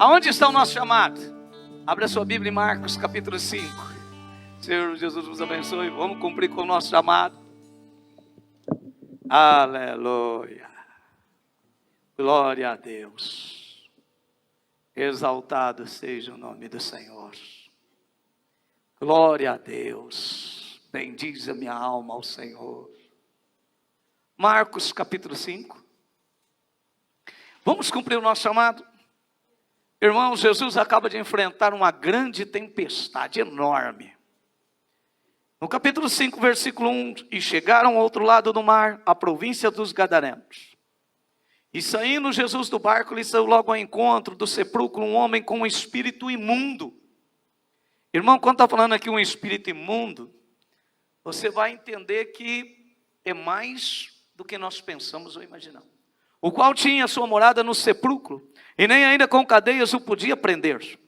Aonde está o nosso chamado? Abra sua Bíblia em Marcos capítulo 5. Senhor Jesus nos abençoe. Vamos cumprir com o nosso chamado. Aleluia. Glória a Deus. Exaltado seja o nome do Senhor. Glória a Deus. Bendize a minha alma ao Senhor. Marcos capítulo 5. Vamos cumprir o nosso chamado? Irmãos, Jesus acaba de enfrentar uma grande tempestade enorme. No capítulo 5, versículo 1, e chegaram ao outro lado do mar, a província dos Gadarenos. E saindo Jesus do barco, lhe saiu logo ao encontro do sepulcro um homem com um espírito imundo. Irmão, quando está falando aqui um espírito imundo, você vai entender que é mais do que nós pensamos ou imaginamos. O qual tinha sua morada no sepulcro, e nem ainda com cadeias o podia prender.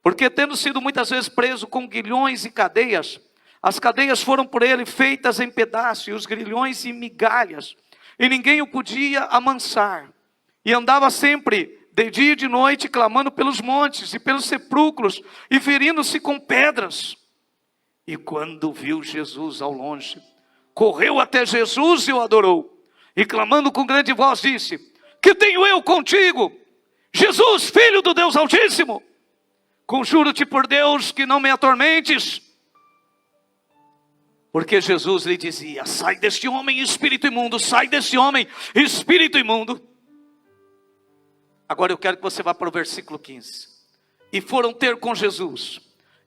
Porque tendo sido muitas vezes preso com grilhões e cadeias, as cadeias foram por ele feitas em pedaços, e os grilhões em migalhas, e ninguém o podia amansar. E andava sempre, de dia e de noite, clamando pelos montes e pelos sepulcros, e ferindo-se com pedras. E quando viu Jesus ao longe, correu até Jesus e o adorou. E clamando com grande voz disse: que tenho eu contigo, Jesus, Filho do Deus Altíssimo? Conjuro-te por Deus que não me atormentes. Porque Jesus lhe dizia: sai deste homem, espírito imundo, sai deste homem, espírito imundo. Agora eu quero que você vá para o versículo 15. E foram ter com Jesus,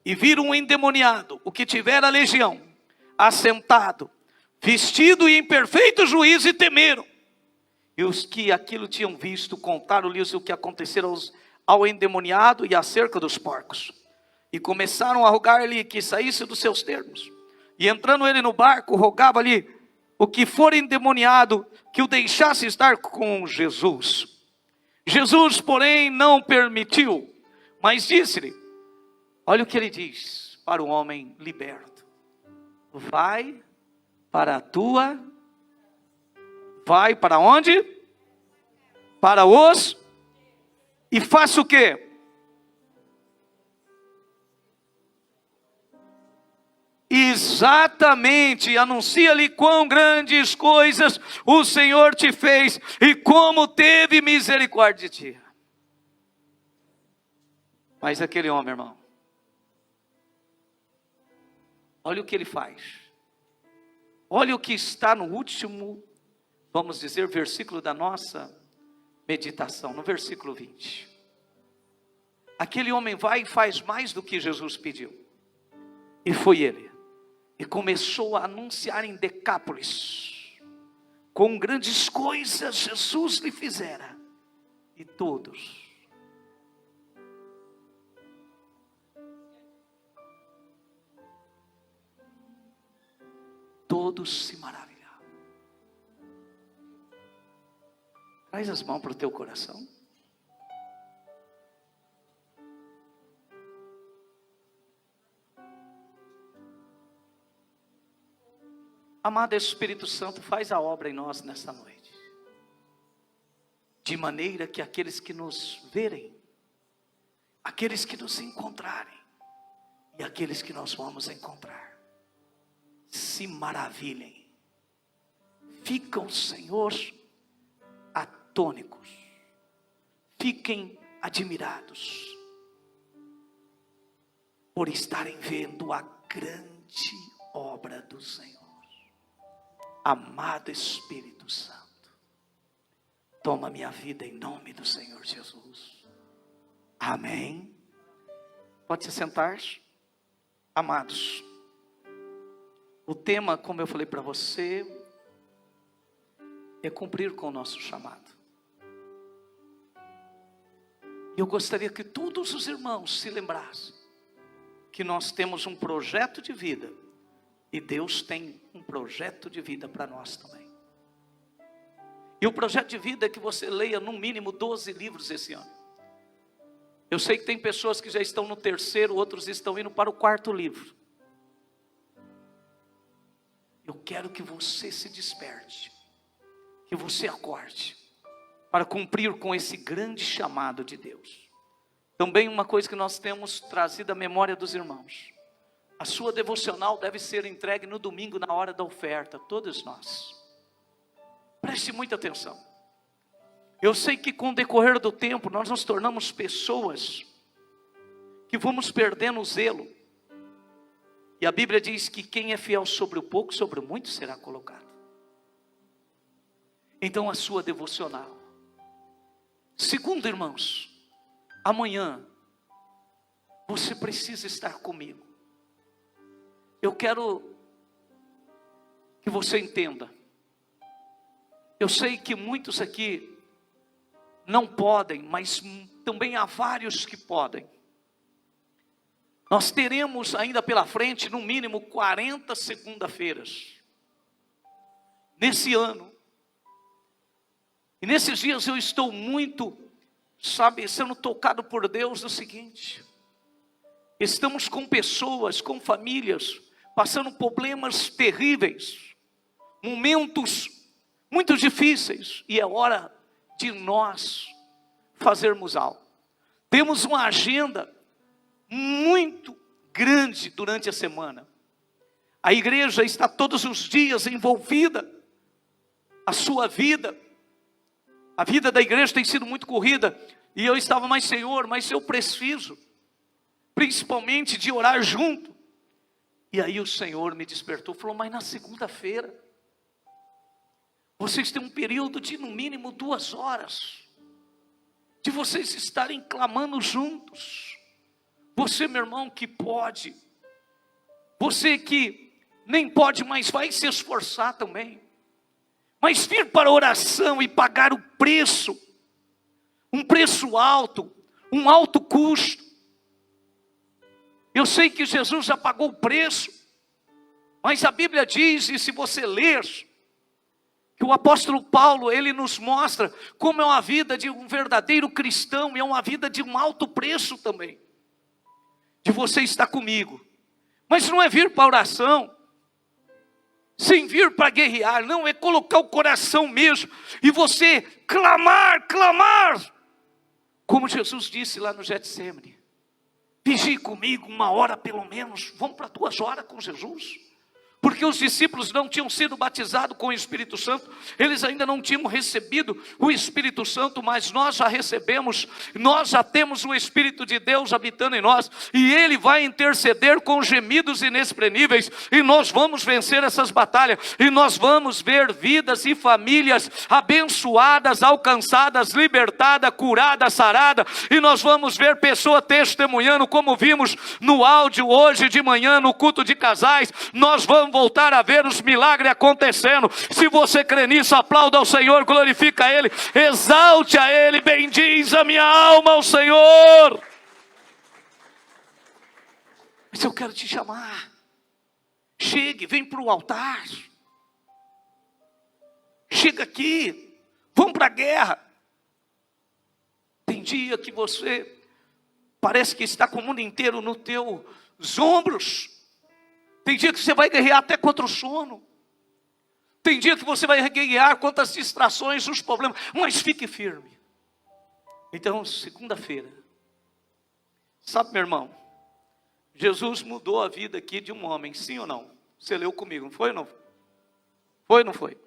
e viram um endemoniado, o que tivera legião, assentado, vestido e em perfeito juízo, e temeram. E os que aquilo tinham visto, contaram-lhes o que acontecera ao endemoniado e acerca dos porcos. E começaram a rogar-lhe que saísse dos seus termos. E entrando ele no barco, rogava-lhe o que for endemoniado, que o deixasse estar com Jesus. Jesus, porém, não permitiu, mas disse-lhe, olha o que ele diz para o homem liberto: vai para a tua... Vai para onde? Para os... E faça o quê? Exatamente, anuncia-lhe quão grandes coisas o Senhor te fez e como teve misericórdia de ti. Mas aquele homem, irmão, olha o que ele faz. Olha o que está no último, vamos dizer, versículo da nossa meditação, no versículo 20. Aquele homem vai e faz mais do que Jesus pediu. E foi ele. E começou a anunciar em Decápolis, com grandes coisas Jesus lhe fizera. E todos se maravilharam. Traz as mãos para o teu coração. Amado Espírito Santo, faz a obra em nós nesta noite, de maneira que aqueles que nos verem, aqueles que nos encontrarem, e aqueles que nós vamos encontrar, se maravilhem. Ficam, Senhor, atônicos, fiquem admirados, por estarem vendo a grande obra do Senhor. Amado Espírito Santo, toma minha vida em nome do Senhor Jesus. Amém. Pode se sentar. Amados, o tema, como eu falei para você, é cumprir com o nosso chamado. E eu gostaria que todos os irmãos se lembrassem que nós temos um projeto de vida. E Deus tem um projeto de vida para nós também. E o projeto de vida é que você leia no mínimo 12 livros esse ano. Eu sei que tem pessoas que já estão no 3º, outros estão indo para o 4º livro. Eu quero que você se desperte, que você acorde, para cumprir com esse grande chamado de Deus. Também uma coisa que nós temos trazido à memória dos irmãos: a sua devocional deve ser entregue no domingo na hora da oferta, todos nós. Preste muita atenção. Eu sei que com o decorrer do tempo nós nos tornamos pessoas que vamos perdendo o zelo. E a Bíblia diz que quem é fiel sobre o pouco, sobre o muito será colocado. Então a sua devocional. Segundo, irmãos, amanhã você precisa estar comigo. Eu quero que você entenda. Eu sei que muitos aqui não podem, mas também há vários que podem. Nós teremos ainda pela frente, no mínimo 40 segunda-feiras, nesse ano. E nesses dias eu estou muito, sendo tocado por Deus no seguinte: estamos com pessoas, com famílias, passando problemas terríveis, momentos muito difíceis, e é hora de nós fazermos algo. Temos uma agenda muito grande durante a semana. A igreja está todos os dias envolvida. A sua vida, a vida da igreja tem sido muito corrida. E eu estava, mas Senhor, mas eu preciso, principalmente de orar junto. E aí o Senhor me despertou, falou: mas na segunda-feira, vocês têm um período de no mínimo 2 horas, de vocês estarem clamando juntos. Você, meu irmão, que pode, você que nem pode, mas vai se esforçar também, mas vir para a oração e pagar o preço, um preço alto, um alto custo. Eu sei que Jesus já pagou o preço, mas a Bíblia diz, e se você ler, que o apóstolo Paulo, ele nos mostra como é uma vida de um verdadeiro cristão, e é uma vida de um alto preço também, de você estar comigo. Mas não é vir para a oração sem vir para guerrear, não, é colocar o coração mesmo, e você clamar, como Jesus disse lá no Getsemane: vigie comigo 1 hora pelo menos. Vamos para 2 horas com Jesus. Porque os discípulos não tinham sido batizados com o Espírito Santo, eles ainda não tinham recebido o Espírito Santo, mas nós já recebemos, nós já temos o Espírito de Deus habitando em nós, e Ele vai interceder com gemidos inexprimíveis, e nós vamos vencer essas batalhas, e nós vamos ver vidas e famílias abençoadas, alcançadas, libertadas, curadas, saradas, e nós vamos ver pessoas testemunhando, como vimos no áudio hoje de manhã, no culto de casais. Nós vamos voltar a ver os milagres acontecendo. Se você crê nisso, aplauda ao Senhor, glorifica a Ele, exalte a Ele, bendiz a minha alma ao Senhor. Mas eu quero te chamar, chegue, vem para o altar, chega aqui, vamos para a guerra. Tem dia que você parece que está com o mundo inteiro nos teus ombros. Tem dia que você vai guerrear até contra o sono. Tem dia que você vai guerrear contra as distrações, os problemas. Mas fique firme. Então, segunda-feira. Sabe, meu irmão, Jesus mudou a vida aqui de um homem, sim ou não? Você leu comigo, não foi ou não? Foi ou não foi?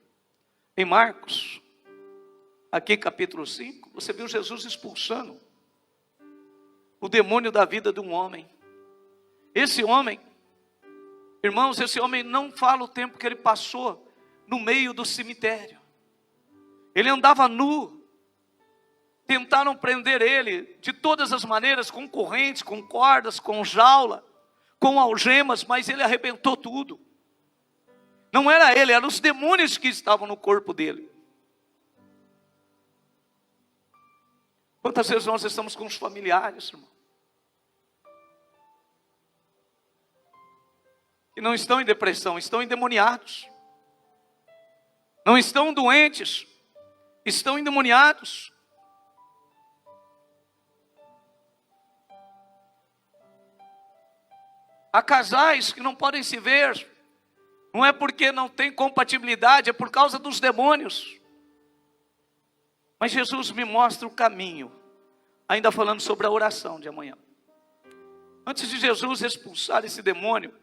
Em Marcos, aqui capítulo 5, você viu Jesus expulsando o demônio da vida de um homem. Esse homem, irmãos, esse homem não fala o tempo que ele passou no meio do cemitério. Ele andava nu. Tentaram prender ele de todas as maneiras, com correntes, com cordas, com jaula, com algemas, mas ele arrebentou tudo. Não era ele, eram os demônios que estavam no corpo dele. Quantas vezes nós estamos com os familiares, irmão, que não estão em depressão, estão endemoniados. Não estão doentes, estão endemoniados. Há casais que não podem se ver, não é porque não tem compatibilidade, é por causa dos demônios. Mas Jesus me mostra o caminho, ainda falando sobre a oração de amanhã. Antes de Jesus expulsar esse demônio,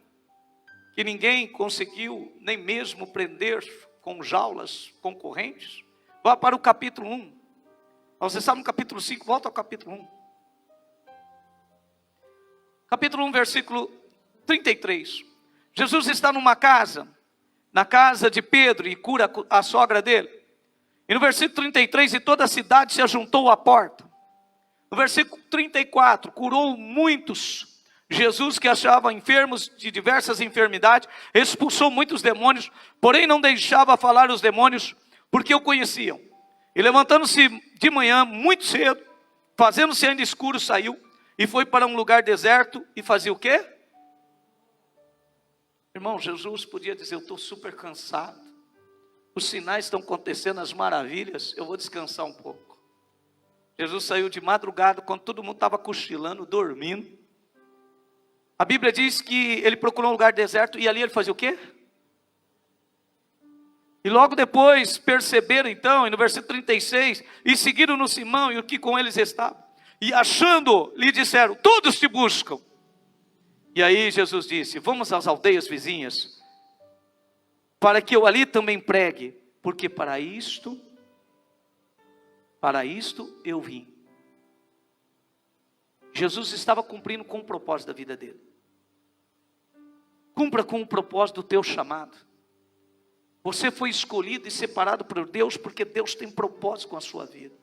que ninguém conseguiu nem mesmo prender com jaulas, com correntes, vá para o capítulo 1. Você está no capítulo 5, volta ao capítulo 1. Capítulo 1, versículo 33. Jesus está numa casa, na casa de Pedro, e cura a sogra dele. E no versículo 33, e toda a cidade se ajuntou à porta. No versículo 34, curou muitos. Jesus, que achava enfermos de diversas enfermidades, expulsou muitos demônios, porém não deixava falar os demônios, porque o conheciam. E levantando-se de manhã, muito cedo, fazendo-se ainda escuro, saiu, e foi para um lugar deserto, e fazia o quê? Irmão, Jesus podia dizer, eu estou super cansado, os sinais estão acontecendo, as maravilhas, eu vou descansar um pouco. Jesus saiu de madrugada, quando todo mundo estava cochilando, dormindo. A Bíblia diz que ele procurou um lugar deserto, e ali ele fazia o quê? E logo depois perceberam então, e no versículo 36, e seguiram no Simão e o que com eles estava. E achando, lhe disseram, todos te buscam. E aí Jesus disse, vamos às aldeias vizinhas, para que eu ali também pregue, porque para isto eu vim. Jesus estava cumprindo com o propósito da vida dele. Cumpra com o propósito do teu chamado. Você foi escolhido e separado por Deus, porque Deus tem propósito com a sua vida.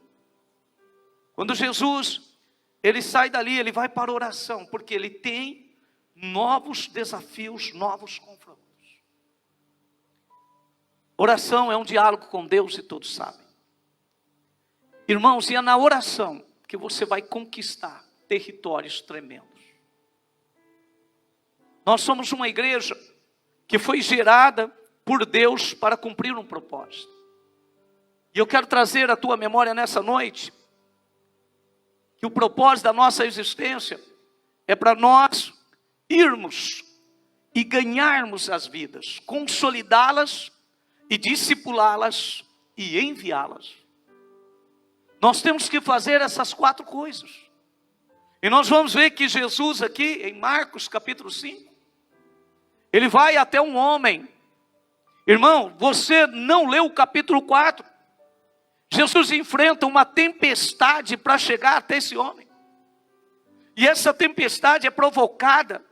Quando Jesus, ele sai dali, ele vai para a oração, porque ele tem novos desafios, novos confrontos. Oração é um diálogo com Deus e todos sabem. Irmãos, e é na oração que você vai conquistar territórios tremendos. Nós somos uma igreja que foi gerada por Deus para cumprir um propósito. E eu quero trazer à tua memória nessa noite, que o propósito da nossa existência é para nós irmos e ganharmos as vidas, consolidá-las e discipulá-las e enviá-las. Nós temos que fazer essas 4 coisas. E nós vamos ver que Jesus aqui, em Marcos capítulo 5, ele vai até um homem. Irmão, você não leu o capítulo 4. Jesus enfrenta uma tempestade para chegar até esse homem. E essa tempestade é provocada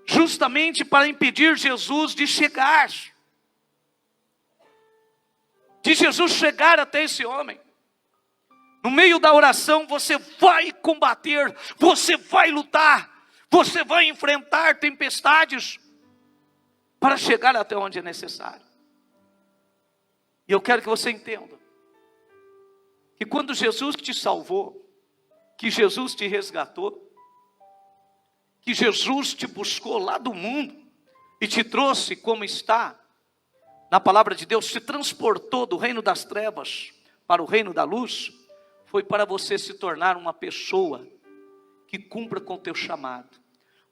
justamente para impedir Jesus de chegar. De Jesus chegar até esse homem. No meio da oração você vai combater, você vai lutar, você vai enfrentar tempestades para chegar até onde é necessário. E eu quero que você entenda que quando Jesus te salvou, que Jesus te resgatou, que Jesus te buscou lá do mundo e te trouxe como está na palavra de Deus, te transportou do reino das trevas para o reino da luz, foi para você se tornar uma pessoa que cumpra com o teu chamado.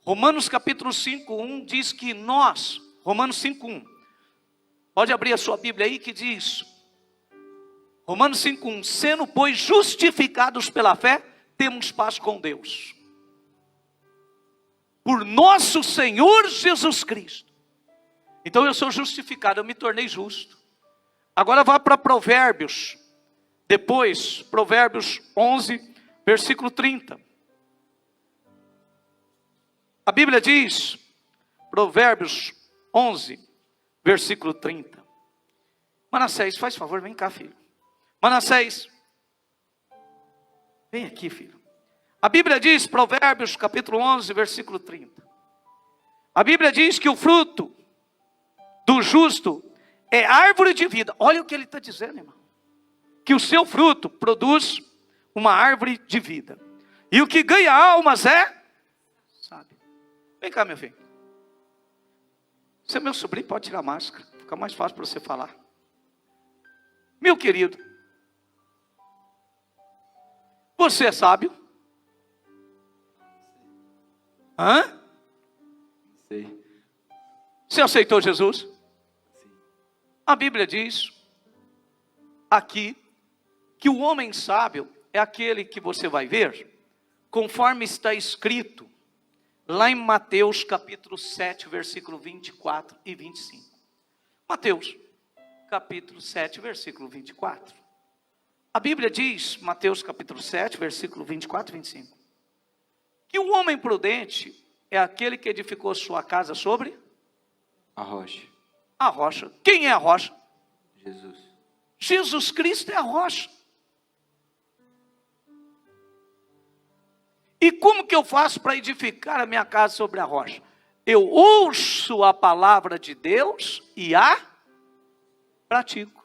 Romanos capítulo 5:1 diz que nós, Romanos 5:1, pode abrir a sua Bíblia aí que diz, Romanos 5:1, sendo pois justificados pela fé, temos paz com Deus. Por nosso Senhor Jesus Cristo. Então eu sou justificado, eu me tornei justo. Agora vá para Provérbios. Depois, Provérbios 11, versículo 30. A Bíblia diz, Provérbios 11, versículo 30. Manassés, faz favor, vem cá, filho. Manassés, vem aqui, filho. A Bíblia diz, Provérbios capítulo 11, versículo 30. A Bíblia diz que o fruto do justo é árvore de vida. Olha o que ele está dizendo, irmão. Que o seu fruto produz uma árvore de vida. E o que ganha almas é sábio. Vem cá, meu filho. Você é meu sobrinho, pode tirar a máscara. Fica mais fácil para você falar. Meu querido, você é sábio? Hã? Sei. Você aceitou Jesus? Sim. A Bíblia diz aqui que o homem sábio é aquele que você vai ver, conforme está escrito, lá em Mateus capítulo 7, versículo 24 e 25. Mateus, capítulo 7, versículo 24. A Bíblia diz, Mateus capítulo 7, versículo 24 e 25, que o homem prudente é aquele que edificou sua casa sobre A rocha. a rocha. Quem é a rocha? Jesus. Jesus Cristo é a rocha. E como que eu faço para edificar a minha casa sobre a rocha? Eu ouço a palavra de Deus e a pratico.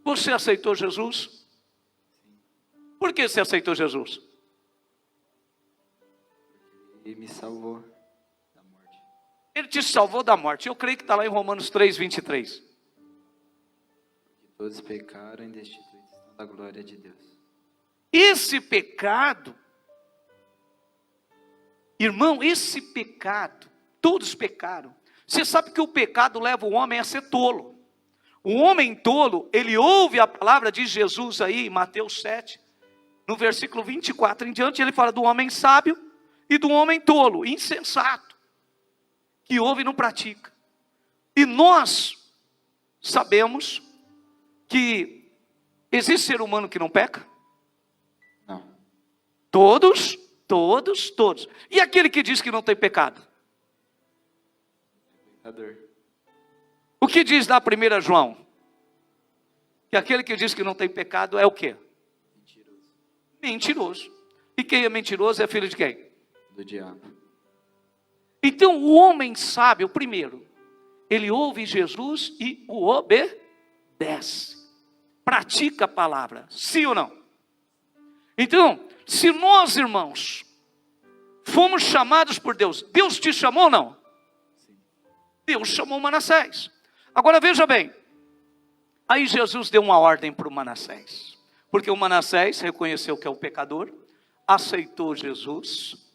Você aceitou Jesus? Por que você aceitou Jesus? E me salvou da morte. Ele te salvou da morte. Eu creio que está lá em Romanos 3, 23. Porque todos pecaram e destituídos estão da glória de Deus. Esse pecado, irmão, esse pecado, todos pecaram. Você sabe que o pecado leva o homem a ser tolo. O homem tolo, ele ouve a palavra de Jesus aí, em Mateus 7, no versículo 24 em diante, ele fala do homem sábio e do homem tolo, insensato, que ouve e não pratica. E nós sabemos que existe ser humano que não peca? Não. Todos. E aquele que diz que não tem pecado? Pecador. O que diz lá 1 João? Que aquele que diz que não tem pecado é o quê? Mentiroso. Mentiroso. E quem é mentiroso é filho de quem? Do diabo. Então o homem sábio, primeiro, ele ouve Jesus e o obedece. Pratica a palavra, sim ou não? Então, se nós, irmãos, fomos chamados por Deus, Deus te chamou ou não? Sim. Deus chamou Manassés. Agora veja bem, aí Jesus deu uma ordem para o Manassés, porque o Manassés reconheceu que é o pecador, aceitou Jesus,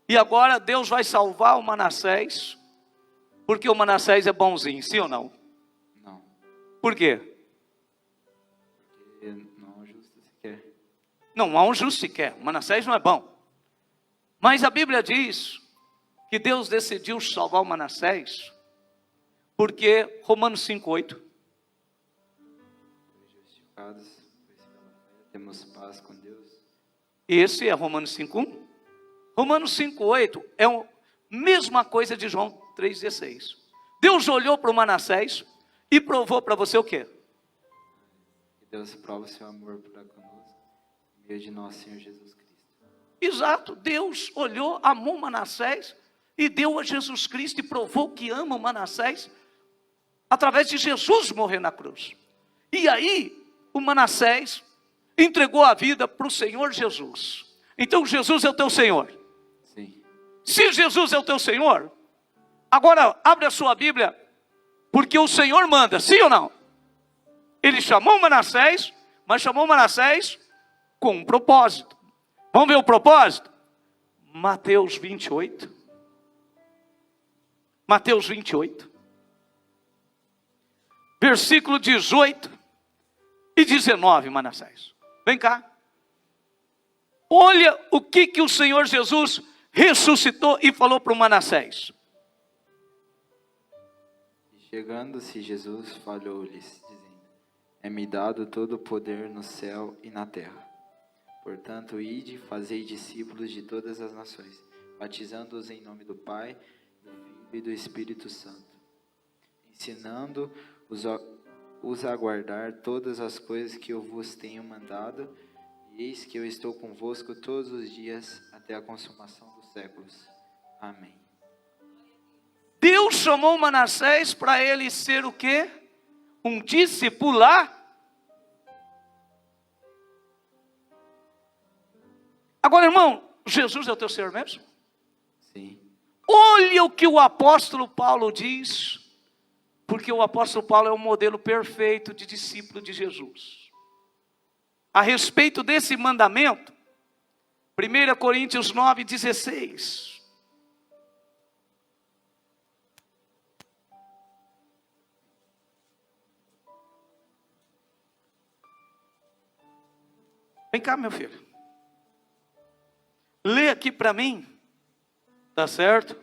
e agora Deus vai salvar o Manassés, porque o Manassés é bonzinho, sim ou não? Não. Por quê? Porque não há justo sequer. Não há um justo sequer, Manassés não é bom. Mas a Bíblia diz que Deus decidiu salvar o Manassés, porque Romanos 5,8, Justificados, pois pela fé temos paz com Deus. esse é Romanos 5,1. Romanos 5,8 é a mesma coisa de João 3,16. Deus olhou para o Manassés e provou para você o quê? Que Deus prova o seu amor para conosco, em meio de nosso Senhor Jesus Cristo. Exato, Deus olhou, amou Manassés e deu a Jesus Cristo e provou que ama o Manassés através de Jesus morrer na cruz. E aí, o Manassés entregou a vida para o Senhor Jesus. Então Jesus é o teu Senhor. Sim. Se Jesus é o teu Senhor, agora abre a sua Bíblia, porque o Senhor manda, sim ou não? Ele chamou Manassés, mas chamou Manassés com um propósito. Vamos ver o propósito? Mateus 28. Mateus 28. Versículo 18 e 19, Manassés. Vem cá. Olha o que o Senhor Jesus ressuscitou e falou para o Manassés. E chegando-se Jesus, falou-lhes, dizendo: É-me dado todo o poder no céu e na terra. Portanto, ide, fazei discípulos de todas as nações, batizando-os em nome do Pai, do Filho e do Espírito Santo, ensinando-os a guardar todas as coisas que eu vos tenho mandado, e eis que eu estou convosco todos os dias até a consumação dos séculos. Amém. Deus chamou Manassés para ele ser o quê? Um discipular. Agora, irmão, Jesus é o teu Senhor mesmo? Sim. Olha o que o apóstolo Paulo diz, porque o apóstolo Paulo é o modelo perfeito de discípulo de Jesus. A respeito desse mandamento, 1 Coríntios 9,16. Vem cá, meu filho. Lê aqui para mim. Tá certo?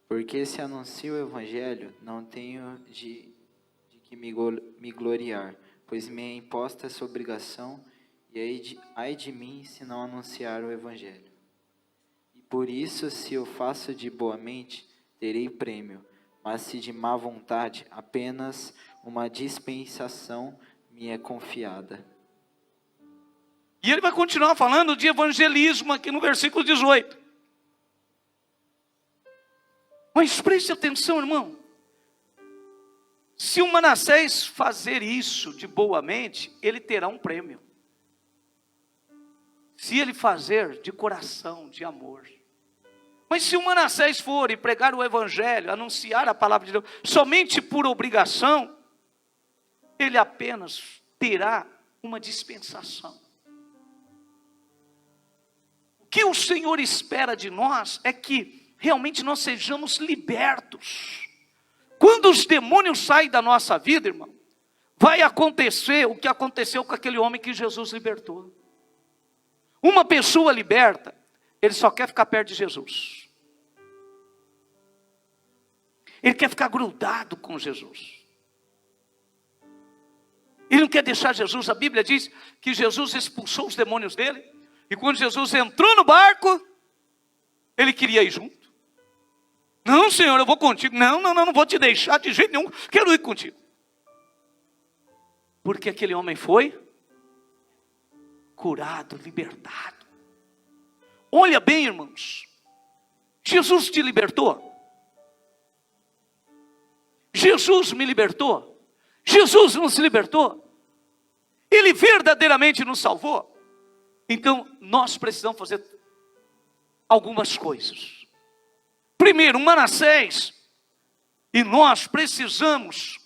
Porque se anuncio o evangelho, não tenho de que me gloriar, pois me é imposta essa obrigação, e ai de mim se não anunciar o evangelho. E por isso, se eu faço de boa mente, terei prêmio, mas se de má vontade, apenas uma dispensação me é confiada. E ele vai continuar falando de evangelismo aqui no versículo 18. Mas preste atenção, irmão. Se o Manassés fazer isso de boa mente, ele terá um prêmio. Se ele fazer de coração, de amor. Mas se o Manassés for e pregar o evangelho, anunciar a palavra de Deus, somente por obrigação, ele apenas terá uma dispensação. O que o Senhor espera de nós é que realmente nós sejamos libertos. Quando os demônios saem da nossa vida, irmão, vai acontecer o que aconteceu com aquele homem que Jesus libertou. Uma pessoa liberta, ele só quer ficar perto de Jesus. Ele quer ficar grudado com Jesus. Ele não quer deixar Jesus. A Bíblia diz que Jesus expulsou os demônios dele. E quando Jesus entrou no barco, ele queria ir junto. Não, Senhor, eu vou contigo. Não vou te deixar de jeito nenhum. Quero ir contigo. Porque aquele homem foi curado, libertado. Olha bem, irmãos. Jesus te libertou. Jesus me libertou. Jesus nos libertou. Ele verdadeiramente nos salvou. Então, nós precisamos fazer algumas coisas. Primeiro, Manassés e nós precisamos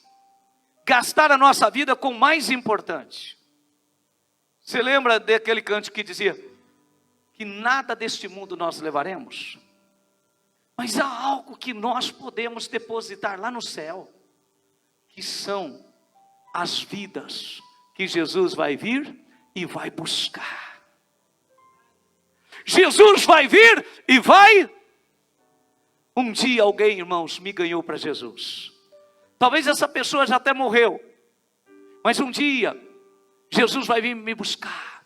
gastar a nossa vida com o mais importante. Você lembra daquele canto que dizia que nada deste mundo nós levaremos? Mas há algo que nós podemos depositar lá no céu, que são as vidas que Jesus vai vir e vai buscar. Jesus vai vir e vai. Um dia alguém, irmãos, me ganhou para Jesus. Talvez essa pessoa já até morreu. Mas um dia, Jesus vai vir me buscar.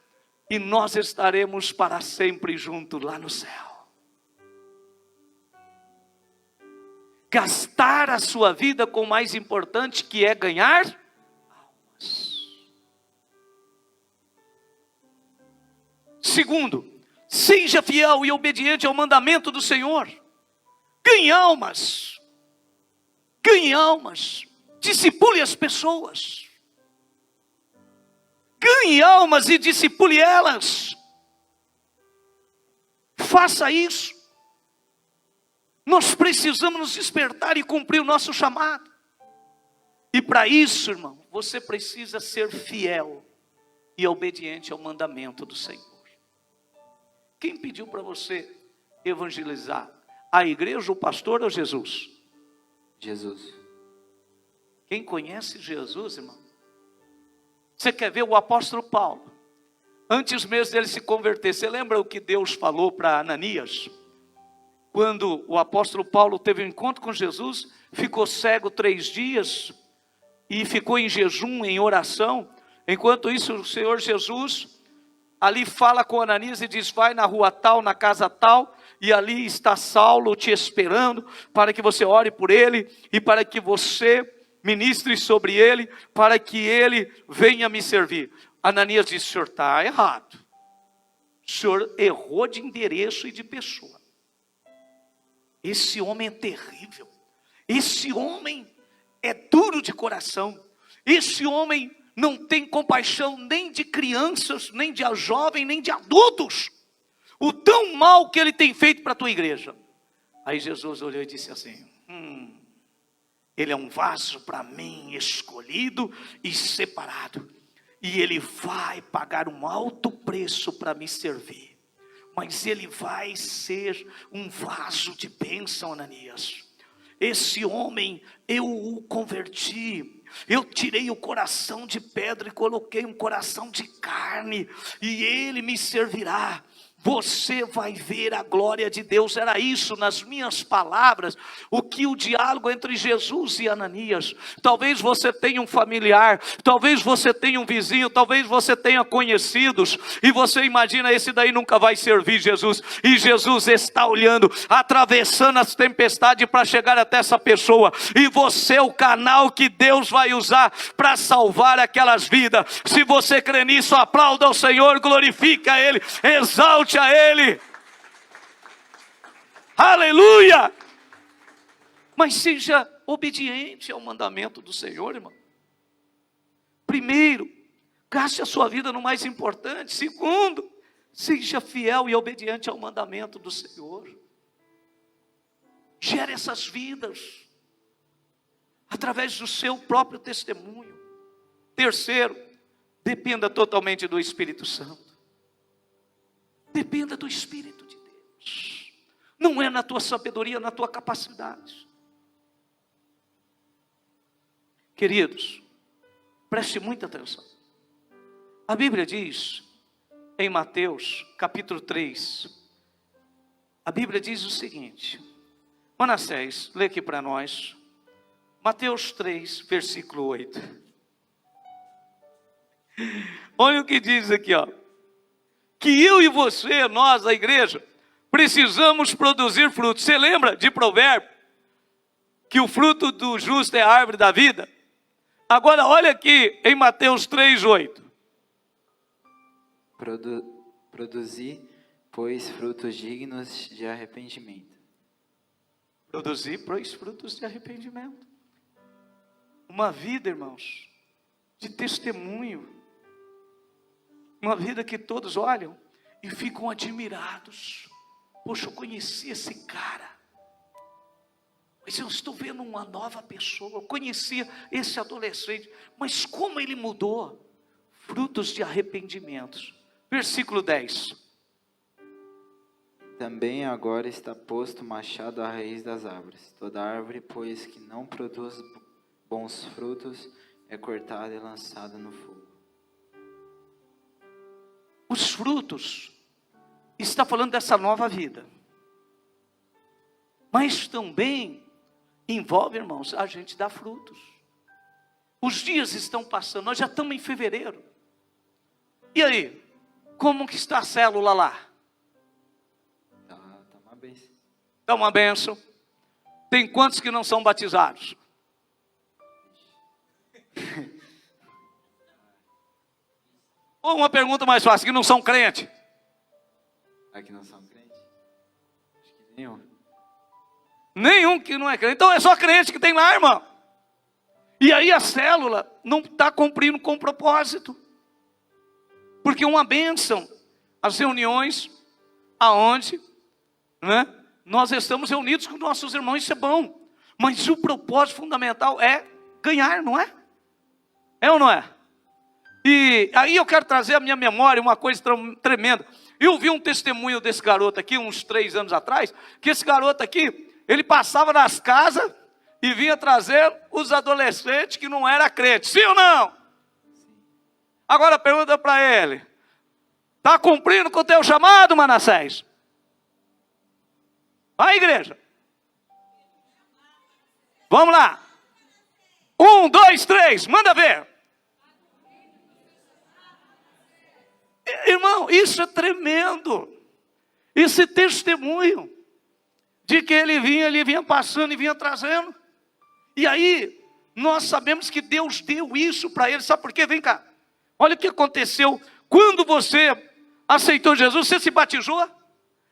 E nós estaremos para sempre juntos lá no céu. Gastar a sua vida com o mais importante, que é ganhar almas. Segundo, seja fiel e obediente ao mandamento do Senhor. Ganhe almas. Ganhe almas. Discipule as pessoas. Ganhe almas e discipule elas. Faça isso. Nós precisamos nos despertar e cumprir o nosso chamado. E para isso, irmão, você precisa ser fiel e obediente ao mandamento do Senhor. Quem pediu para você evangelizar? A igreja, o pastor ou Jesus? Jesus. Quem conhece Jesus, irmão? Você quer ver o apóstolo Paulo? Antes mesmo dele se converter, você lembra o que Deus falou para Ananias? Quando o apóstolo Paulo teve um encontro com Jesus, ficou cego 3 dias e ficou em jejum, em oração. Enquanto isso, o Senhor Jesus ali fala com Ananias e diz: vai na rua tal, na casa tal, e ali está Saulo te esperando, para que você ore por ele, e para que você ministre sobre ele, para que ele venha me servir. Ananias disse: o senhor está errado, o senhor errou de endereço e de pessoa. Esse homem é terrível, esse homem é duro de coração, esse homem não tem compaixão nem de crianças, nem de jovens, nem de adultos. O tão mal que ele tem feito para a tua igreja. Aí Jesus olhou e disse assim: ele é um vaso para mim, escolhido e separado. E ele vai pagar um alto preço para me servir. Mas ele vai ser um vaso de bênção, Ananias. Esse homem, eu o converti. eu tirei o coração de pedra e coloquei um coração de carne, e ele me servirá. Você vai ver a glória de Deus. Era isso, nas minhas palavras, o que o diálogo entre Jesus e Ananias. Talvez você tenha um familiar, talvez você tenha um vizinho, talvez você tenha conhecidos, e você imagina, esse daí nunca vai servir Jesus, e Jesus está olhando, atravessando as tempestades para chegar até essa pessoa, e você é o canal que Deus vai usar para salvar aquelas vidas. Se você crê nisso, aplauda ao Senhor, glorifica a Ele, exalte a Ele, aleluia. Mas seja obediente ao mandamento do Senhor, irmão. Primeiro, gaste a sua vida no mais importante. Segundo, seja fiel e obediente ao mandamento do Senhor. Gere essas vidas através do seu próprio testemunho. Terceiro, dependa totalmente do Espírito Santo. Dependa do Espírito de Deus. Não é na tua sabedoria, na tua capacidade. Queridos, preste muita atenção. A Bíblia diz, em Mateus, capítulo 3, a Bíblia diz o seguinte. Manassés, lê aqui para nós. Mateus 3, versículo 8. Olha o que diz aqui, ó. Que eu e você, nós, a igreja, precisamos produzir frutos. Você lembra de provérbio? Que o fruto do justo é a árvore da vida? Agora olha aqui em Mateus 3:8. Produzi, pois, frutos dignos de arrependimento. Produzi, pois, frutos de arrependimento. Uma vida, irmãos, de testemunho. Uma vida que todos olham e ficam admirados. Poxa, eu conheci esse cara, mas eu estou vendo uma nova pessoa. Eu conhecia esse adolescente, mas como ele mudou? Frutos de arrependimentos. Versículo 10. Também agora está posto o machado à raiz das árvores. Toda árvore, pois, que não produz bons frutos, é cortada e lançada no fogo. Os frutos, está falando dessa nova vida. Mas também envolve, irmãos, a gente dar frutos. Os dias estão passando, nós já estamos em fevereiro. E aí, como que está a célula lá? Tá uma bênção. Está uma bênção. Tem quantos que não são batizados? Ou uma pergunta mais fácil, que não são crentes? Aqui não são crentes? Acho que nenhum. Nenhum que não é crente. Então é só crente que tem lá, irmão. E aí a célula não está cumprindo com o propósito. Porque uma bênção, as reuniões, aonde, né, nós estamos reunidos com nossos irmãos, isso é bom. Mas o propósito fundamental é ganhar, não é? É ou não é? E aí eu quero trazer à minha memória uma coisa tremenda. Eu vi um testemunho desse garoto aqui, uns 3 anos atrás, que esse garoto aqui, ele passava nas casas e vinha trazer os adolescentes que não eram crentes. Sim ou não? Agora pergunta para ele. Está cumprindo com o teu chamado, Manassés? Vai, igreja. Vamos lá. 1, 2, 3, manda ver. Irmão, isso é tremendo. Esse testemunho de que ele vinha passando e vinha trazendo. E aí, nós sabemos que Deus deu isso para ele. Sabe por quê? Vem cá. Olha o que aconteceu. Quando você aceitou Jesus, você se batizou.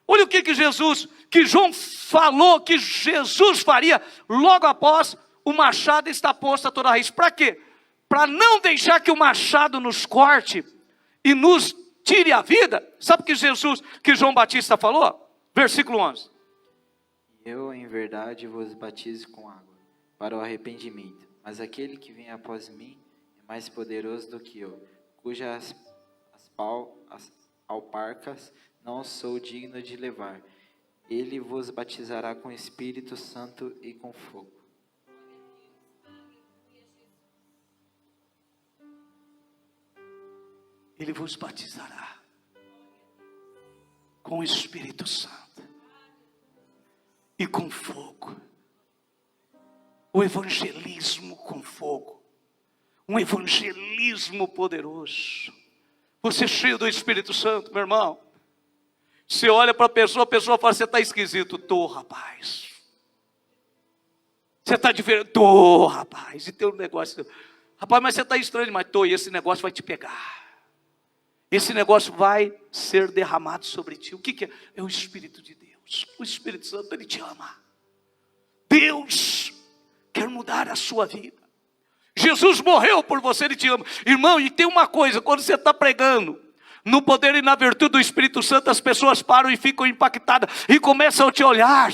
Olha o que João falou que Jesus faria logo após o machado estar posto a toda a raiz. Para quê? Para não deixar que o machado nos corte e nos tire a vida. Sabe o que João Batista falou? Versículo 11. Eu, em verdade, vos batizo com água, para o arrependimento. Mas aquele que vem após mim é mais poderoso do que eu, cujas alparcas não sou digno de levar. Ele vos batizará com Espírito Santo e com fogo. Ele vos batizará com o Espírito Santo e com fogo. O evangelismo com fogo. Um evangelismo poderoso. Você cheio do Espírito Santo, meu irmão. Você olha para a pessoa fala, você está esquisito. Tô, rapaz. Você está diferente. Tô, rapaz. E tem um negócio. Rapaz, mas você está estranho. Mas tô, e esse negócio vai te pegar. Esse negócio vai ser derramado sobre ti. O que é? É o Espírito de Deus. O Espírito Santo, Ele te ama. Deus quer mudar a sua vida. Jesus morreu por você, Ele te ama. Irmão, e tem uma coisa, quando você está pregando, no poder e na virtude do Espírito Santo, as pessoas param e ficam impactadas e começam a te olhar.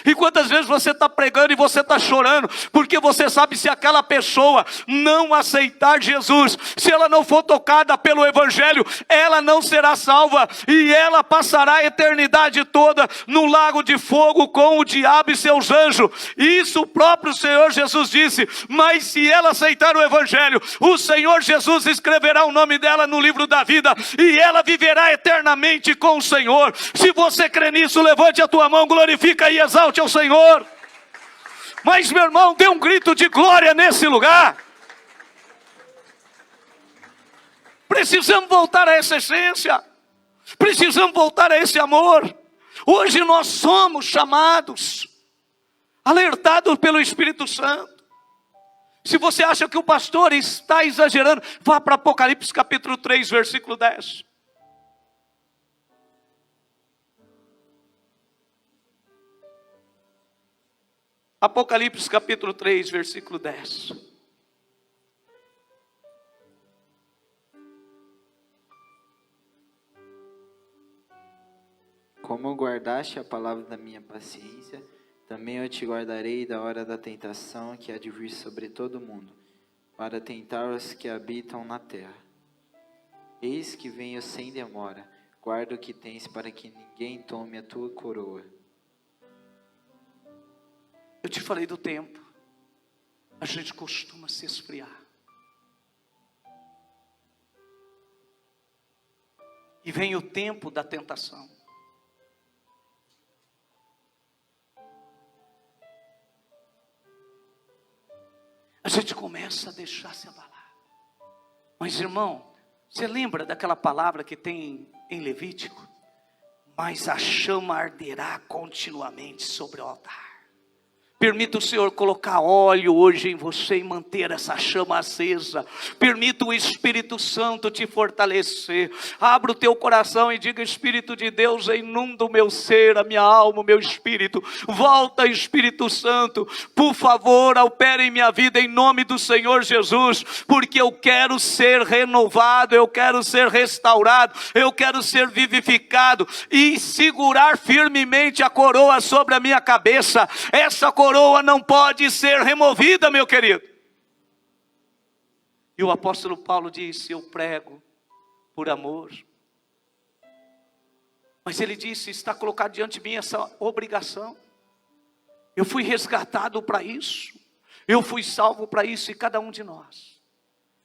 E quantas vezes você está pregando e você está chorando, porque você sabe, se aquela pessoa não aceitar Jesus, se ela não for tocada pelo Evangelho, ela não será salva, e ela passará a eternidade toda no lago de fogo com o diabo e seus anjos. Isso o próprio Senhor Jesus disse. Mas se ela aceitar o Evangelho, o Senhor Jesus escreverá o nome dela no livro da vida, e ela viverá eternamente com o Senhor. Se você crê nisso, levante a tua mão, glorifica e exalte ao Senhor. Mas, meu irmão, dê um grito de glória nesse lugar. Precisamos voltar a essa essência. Precisamos voltar a esse amor. Hoje nós somos chamados, alertados pelo Espírito Santo. Se você acha que o pastor está exagerando, vá para Apocalipse capítulo 3, versículo 10. Apocalipse capítulo 3, versículo 10. Como guardaste a palavra da minha paciência, também eu te guardarei da hora da tentação que há de vir sobre todo mundo, para tentar os que habitam na terra. Eis que venho sem demora, guarda o que tens para que ninguém tome a tua coroa. Eu te falei do tempo. A gente costuma se esfriar. E vem o tempo da tentação. A gente começa a deixar se abalar. Mas, irmão, você lembra daquela palavra que tem em Levítico? Mas a chama arderá continuamente sobre o altar. Permita o Senhor colocar óleo hoje em você e manter essa chama acesa. Permita o Espírito Santo te fortalecer. Abra o teu coração e diga: Espírito de Deus, inunda o meu ser, a minha alma, o meu espírito. Volta, Espírito Santo, por favor, opere em minha vida em nome do Senhor Jesus, porque eu quero ser renovado, eu quero ser restaurado, eu quero ser vivificado e segurar firmemente a coroa sobre a minha cabeça. Essa coroa não pode ser removida, meu querido. E o apóstolo Paulo disse: eu prego por amor. Mas ele disse: está colocado diante de mim essa obrigação. Eu fui resgatado para isso. Eu fui salvo para isso, e cada um de nós.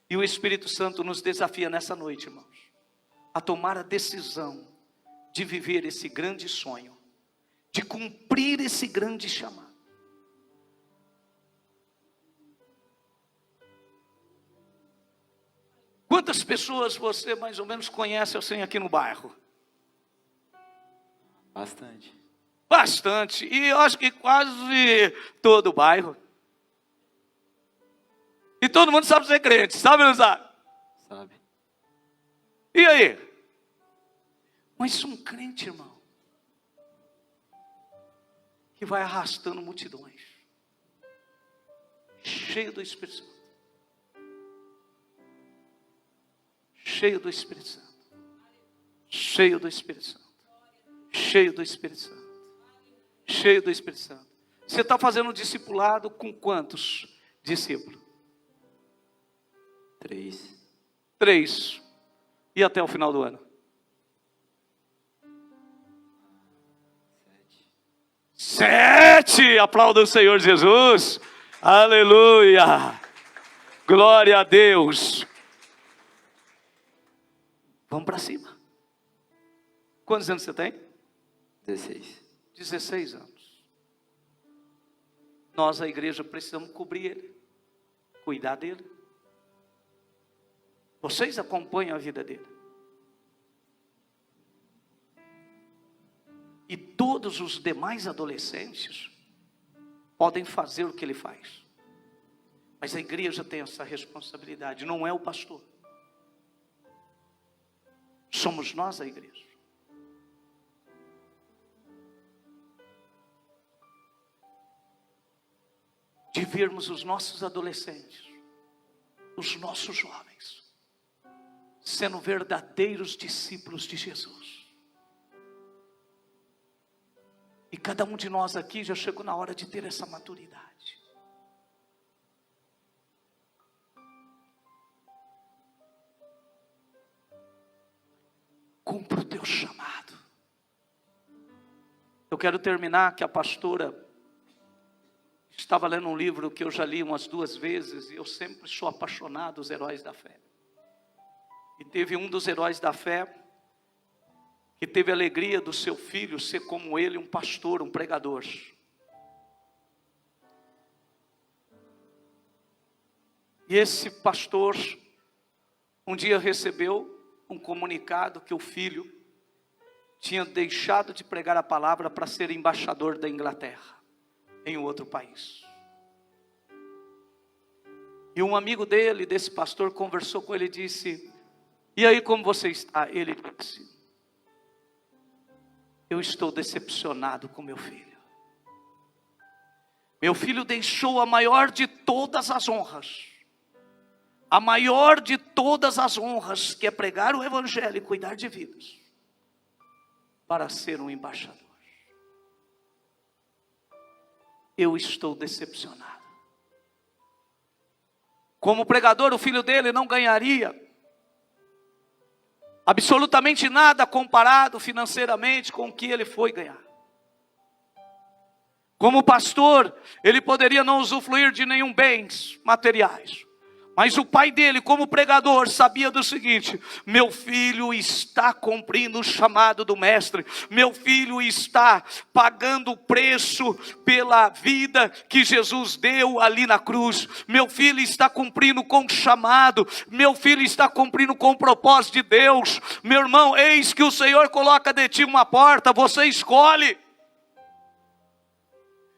E o Espírito Santo nos desafia nessa noite, irmãos, a tomar a decisão de viver esse grande sonho, de cumprir esse grande chamado. Quantas pessoas você mais ou menos conhece assim aqui no bairro? Bastante. Bastante. E eu acho que quase todo o bairro. E todo mundo sabe ser crente, sabe ou não sabe? Sabe. E aí? Mas um crente, irmão, que vai arrastando multidões, cheio do Espírito Santo. Cheio do Espírito Santo. Cheio do Espírito Santo. Cheio do Espírito Santo. Cheio do Espírito Santo. Você está fazendo um discipulado com quantos discípulos? 3. E até o final do ano? 7. Aplauda o Senhor Jesus. Aleluia. Glória a Deus. Vamos para cima. Quantos anos você tem? 16. 16 anos. Nós, a igreja, precisamos cobrir ele, cuidar dele. Vocês acompanham a vida dele. E todos os demais adolescentes podem fazer o que ele faz. Mas a igreja tem essa responsabilidade, não é o pastor. Somos nós a igreja. De vermos os nossos adolescentes, os nossos jovens, sendo verdadeiros discípulos de Jesus. E cada um de nós aqui já chegou na hora de ter essa maturidade. Cumpra o teu chamado. Eu quero terminar que a pastora estava lendo um livro que eu já li umas 2 vezes, e eu sempre sou apaixonado dos heróis da fé. E teve um dos heróis da fé que teve a alegria do seu filho ser como ele, um pastor, um pregador. E esse pastor um dia recebeu um comunicado que o filho tinha deixado de pregar a palavra para ser embaixador da Inglaterra, em outro país. E um amigo dele, desse pastor, conversou com ele e disse: e aí, como você está? Ele disse: eu estou decepcionado com meu filho. Meu filho deixou a maior de todas as honras, a maior de todas as honras, que é pregar o evangelho e cuidar de vidas, para ser um embaixador. Eu estou decepcionado. Como pregador, o filho dele não ganharia absolutamente nada comparado financeiramente com o que ele foi ganhar. Como pastor, ele poderia não usufruir de nenhum bens materiais. Mas o pai dele, como pregador, sabia do seguinte: meu filho está cumprindo o chamado do mestre. Meu filho está pagando o preço pela vida que Jesus deu ali na cruz. Meu filho está cumprindo com o chamado. Meu filho está cumprindo com o propósito de Deus. Meu irmão, eis que o Senhor coloca de ti uma porta, você escolhe.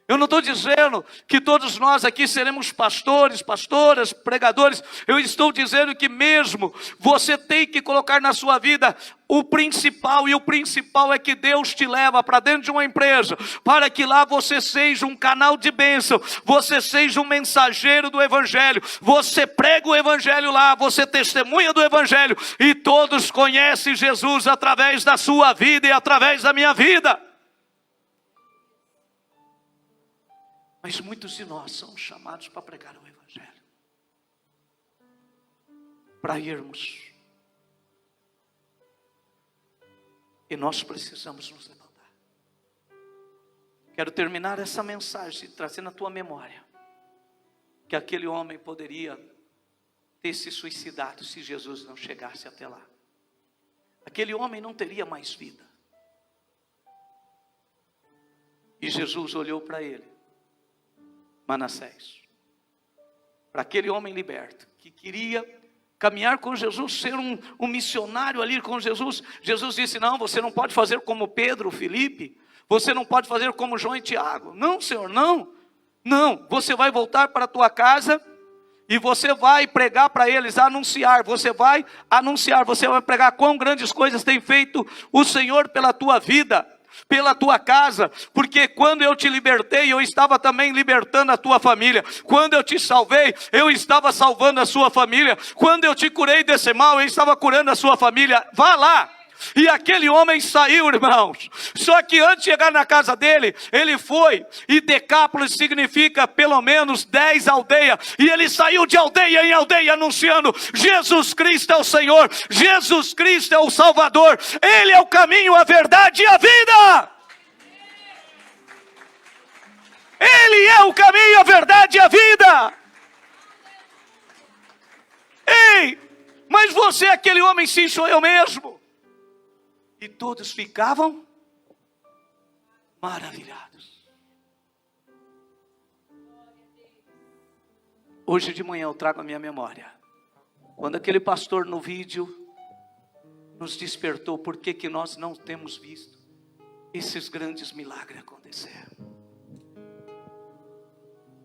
Eu não estou dizendo que todos nós aqui seremos pastores, pastoras, pregadores. Eu estou dizendo que mesmo você tem que colocar na sua vida o principal. E o principal é que Deus te leva para dentro de uma empresa, para que lá você seja um canal de bênção, você seja um mensageiro do evangelho. Você prega o evangelho lá, você testemunha do evangelho, e todos conhecem Jesus através da sua vida e através da minha vida. Mas muitos de nós somos chamados para pregar o evangelho, para irmos. E nós precisamos nos levantar. Quero terminar essa mensagem trazendo à tua memória que aquele homem poderia ter se suicidado se Jesus não chegasse até lá. Aquele homem não teria mais vida. E Jesus olhou para ele: Manassés, para aquele homem liberto, que queria caminhar com Jesus, ser um missionário ali com Jesus. Jesus disse: não, você não pode fazer como Pedro, Filipe, você não pode fazer como João e Tiago. Não, Senhor, não, você vai voltar para a tua casa e você vai pregar para eles, anunciar, você vai pregar quão grandes coisas tem feito o Senhor pela tua vida, pela tua casa, porque quando eu te libertei, eu estava também libertando a tua família. Quando eu te salvei, eu estava salvando a sua família. Quando eu te curei desse mal, eu estava curando a sua família. Vá lá. E aquele homem saiu, irmãos. Só que antes de chegar na casa dele, ele foi, e Decápolis significa pelo menos 10 aldeias, e ele saiu de aldeia em aldeia anunciando: Jesus Cristo é o Senhor, Jesus Cristo é o Salvador, Ele é o caminho, a verdade e a vida. Ele é o caminho, a verdade e a vida. Ei, Mas você, aquele homem, sim, sou eu mesmo. E todos ficavam maravilhados. Hoje de manhã eu trago a minha memória. Quando aquele pastor no vídeo nos despertou, por que nós não temos visto esses grandes milagres acontecer?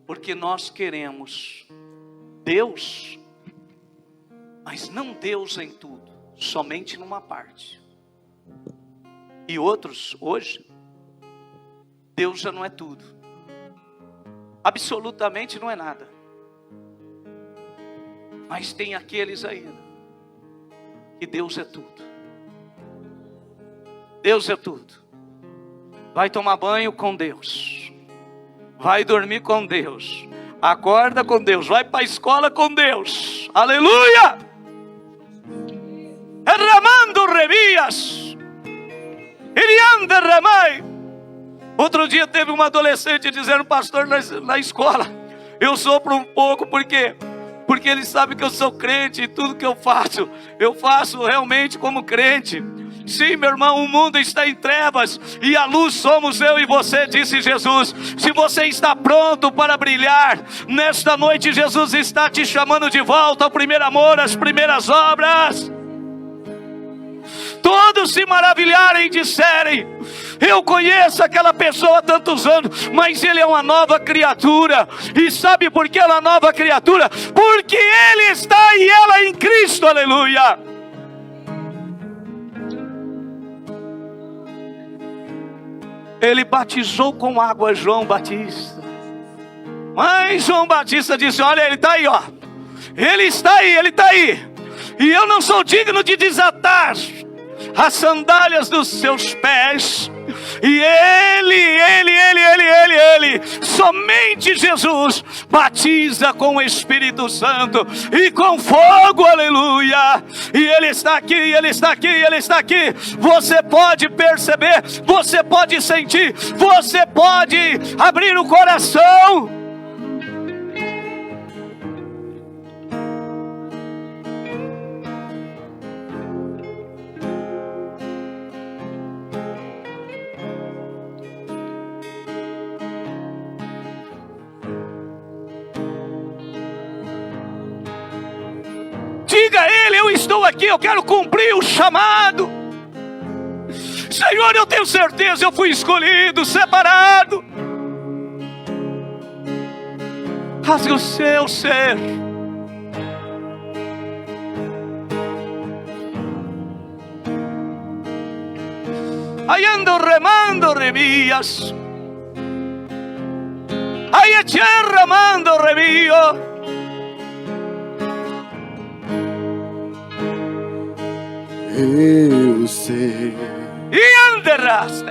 Porque nós queremos Deus, mas não Deus em tudo, somente numa parte. E outros, hoje, Deus já não é tudo. Absolutamente não é nada. Mas tem aqueles ainda que Deus é tudo. Deus é tudo. Vai tomar banho com Deus. Vai dormir com Deus. Acorda com Deus. Vai para a escola com Deus. Aleluia! Derramando revias. Iriam derramai. Outro dia teve uma adolescente dizendo, pastor, na escola, eu sopro um pouco, porque ele sabe que eu sou crente e tudo que eu faço realmente como crente. Sim, meu irmão, o mundo está em trevas e a luz somos eu e você, disse Jesus. Se você está pronto para brilhar, nesta noite Jesus está te chamando de volta ao primeiro amor, às primeiras obras. Todos se maravilharem e disserem, eu conheço aquela pessoa há tantos anos, mas ele é uma nova criatura. E sabe por que ela é uma nova criatura? Porque ele está e ela em Cristo, aleluia. Ele batizou com água João Batista. Mas João Batista disse, olha, ele está aí, ó. Ele está aí, ele está aí. E eu não sou digno de desatar as sandálias dos seus pés. E ele, somente Jesus batiza com o Espírito Santo e com fogo, aleluia. E ele está aqui, ele está aqui, ele está aqui. Você pode perceber, você pode sentir, você pode abrir o coração. Diga a ele, eu estou aqui, eu quero cumprir o chamado. Senhor, eu tenho certeza, eu fui escolhido, separado. Rasgue o seu ser. Aí ando remando remias. Aí remando remio. Eu sei. E andarás